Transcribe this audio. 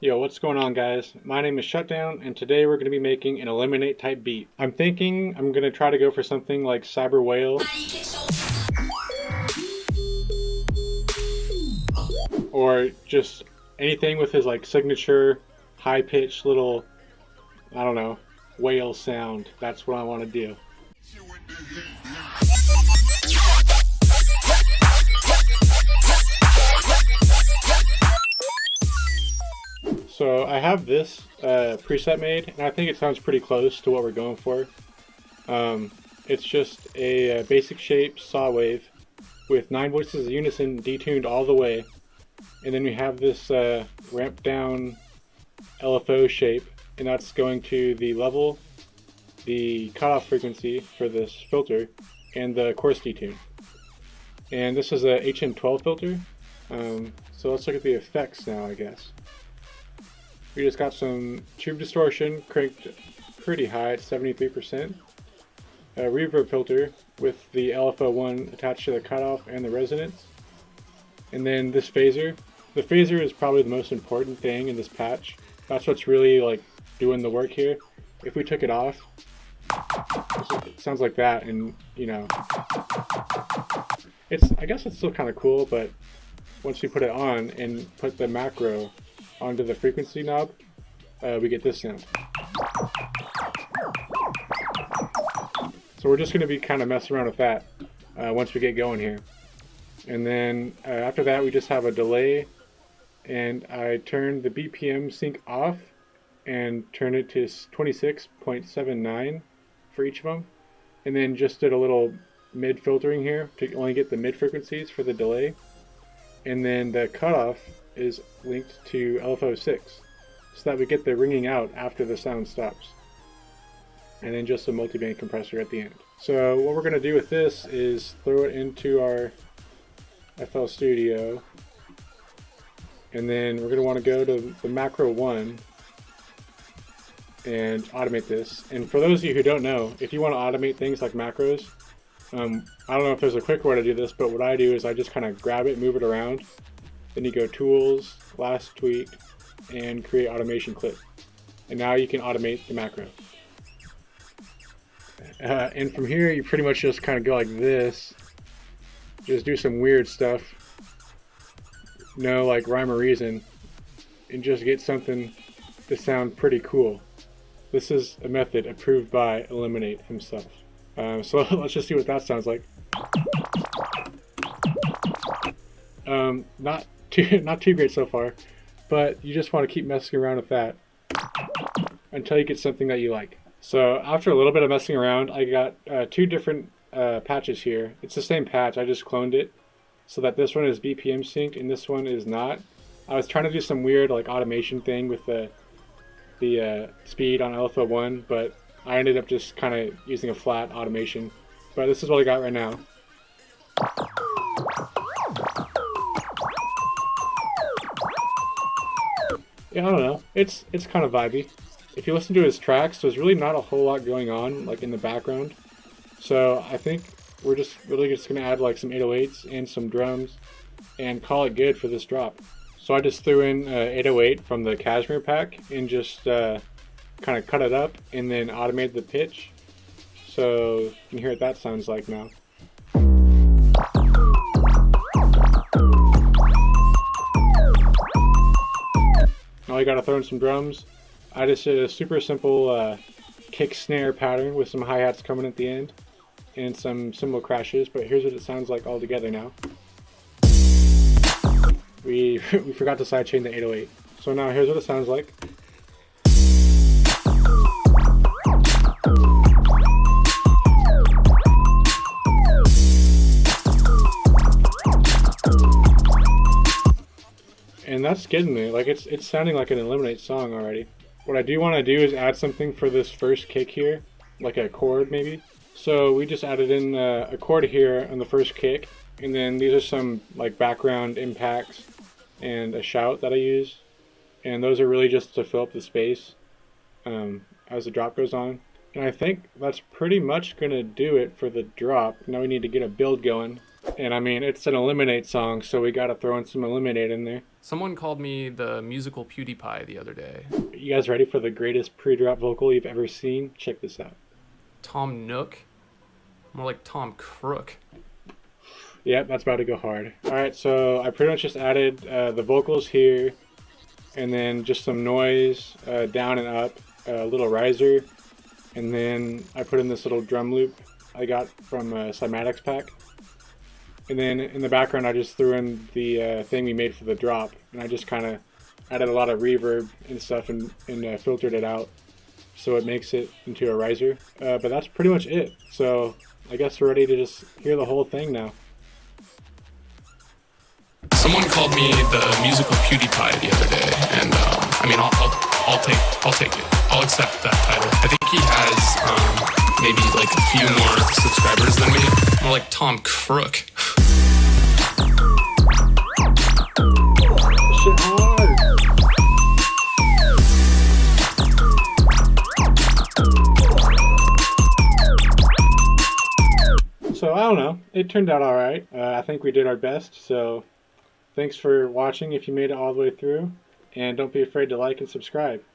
Yo, what's going on, guys? My name is Shutdown, and today we're going to be making an Eliminate type beat. I'm thinking I'm going to try to go for something like Cyber Whale, or just anything with his like signature high-pitched little, I don't know, whale sound. That's what I want to do. So I have this preset made, and I think it sounds pretty close to what we're going for. It's just a basic shape saw wave with 9 voices of unison detuned all the way, and then we have this ramp down LFO shape, and that's going to the level, the cutoff frequency for this filter, and the coarse detune. And this is a HM12 filter. So let's look at the effects now, I guess. We just got some tube distortion cranked pretty high at 73%. A reverb filter with the LFO1 attached to the cutoff and the resonance. And then this phaser. The phaser is probably the most important thing in this patch. That's what's really like doing the work here. If we took it off, it sounds like that, and you know, I guess it's still kind of cool, but once we put it on and put the macro onto the frequency knob, we get this sound. So we're just going to be kind of messing around with that once we get going here. And then after that we just have a delay, and I turned the BPM sync off and turned it to 26.79 for each of them. And then just did a little mid filtering here to only get the mid frequencies for the delay. And then the cutoff is linked to LFO6 so that we get the ringing out after the sound stops. And then just a multiband compressor at the end. So what we're going to do with this is throw it into our FL Studio, and then we're going to want to go to the macro 1 and automate this. And for those of you who don't know, if you want to automate things like macros, I don't know if there's a quick way to do this, but what I do is I just kind of grab it, move it around, then you go Tools, Last Tweak, and create automation clip. And now you can automate the macro. And from here you pretty much just kind of go like this, just do some weird stuff, no like rhyme or reason, and just get something to sound pretty cool. This is a method approved by Eliminate himself. So let's just see what that sounds like. Not too great so far, but you just want to keep messing around with that until you get something that you like. So after a little bit of messing around, I got 2 different patches here. It's the same patch, I just cloned it so that this one is BPM synced and this one is not. I was trying to do some weird like automation thing with the speed on LFO1, but I ended up just kind of using a flat automation. But this is what I got right now. Yeah, I don't know. It's kind of vibey. If you listen to his tracks, there's really not a whole lot going on like in the background. So I think we're just really just gonna add like some 808s and some drums and call it good for this drop. So I just threw in 808 from the Cashmere pack and just kind of cut it up and then automated the pitch. So you can hear what that sounds like now. Now you gotta throw in some drums. I just did a super simple kick snare pattern with some hi-hats coming at the end and some cymbal crashes, but here's what it sounds like all together now. We forgot to sidechain the 808. So now here's what it sounds like. And that's getting me. Like it's sounding like an Eliminate song already. What I do want to do is add something for this first kick here, like a chord maybe. So we just added in a chord here on the first kick, and then these are some like background impacts and a shout that I use, and those are really just to fill up the space as the drop goes on. And I think that's pretty much gonna do it for the drop. Now we need to get a build going And I mean, it's an Eliminate song, so we gotta throw in some Eliminate in there. Someone called me the musical PewDiePie the other day. You guys ready for the greatest pre-drop vocal you've ever seen? Check this out. Tom Nook? More like Tom Crook. Yep, that's about to go hard. Alright, so I pretty much just added the vocals here, and then just some noise down and up, a little riser, and then I put in this little drum loop I got from Cymatics pack. And then in the background I just threw in the thing we made for the drop, and I just kind of added a lot of reverb and stuff and filtered it out so it makes it into a riser. But that's pretty much it. So I guess we're ready to just hear the whole thing now. Someone called me the musical PewDiePie the other day, and I mean, I'll take it. I'll accept that title. I think he has maybe like a few more subscribers than me. More like Tom Crook. Shit hard. So I don't know. It turned out all right. I think we did our best. So thanks for watching if you made it all the way through, and don't be afraid to like and subscribe.